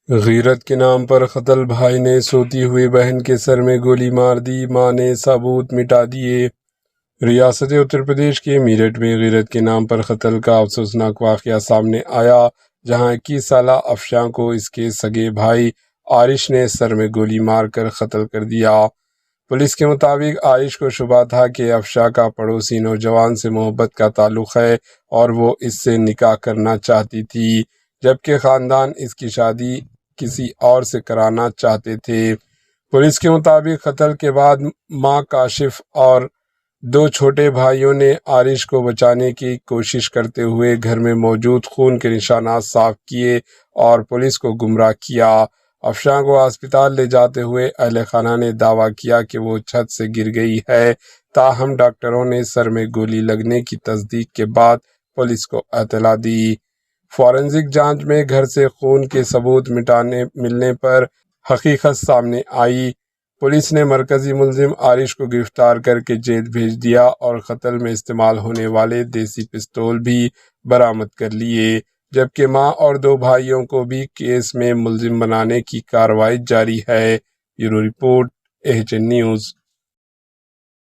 غیرت کے نام پر قتل، بھائی نے سوتی ہوئی بہن کے سر میں گولی مار دی، ماں نے ثبوت مٹا دیے۔ ریاست اتر پردیش کے میرٹھ میں غیرت کے نام پر قتل کا افسوسناک واقعہ سامنے آیا، جہاں 21 سالہ افشاں کو اس کے سگے بھائی عارش نے سر میں گولی مار کر قتل کر دیا۔ پولیس کے مطابق عارش کو شبہ تھا کہ افشاں کا پڑوسی نوجوان سے محبت کا تعلق ہے اور وہ اس سے نکاح کرنا چاہتی تھی، جبکہ خاندان اس کی شادی کسی اور سے کرانا چاہتے تھے۔ پولیس کے مطابق قتل کے بعد ماں کاشف اور 2 چھوٹے بھائیوں نے عارش کو بچانے کی کوشش کرتے ہوئے گھر میں موجود خون کے نشانات صاف کیے اور پولیس کو گمراہ کیا۔ افشاں کو ہسپتال لے جاتے ہوئے اہل خانہ نے دعویٰ کیا کہ وہ چھت سے گر گئی ہے، تاہم ڈاکٹروں نے سر میں گولی لگنے کی تصدیق کے بعد پولیس کو اطلاع دی۔ فورینسک جانچ میں گھر سے خون کے ثبوت ملنے پر حقیقت سامنے آئی۔ پولیس نے مرکزی ملزم عارش کو گرفتار کر کے جیل بھیج دیا اور قتل میں استعمال ہونے والے دیسی پستول بھی برآمد کر لیے، جبکہ ماں اور 2 بھائیوں کو بھی کیس میں ملزم بنانے کی کارروائی جاری ہے۔ Bureau report, AHN news.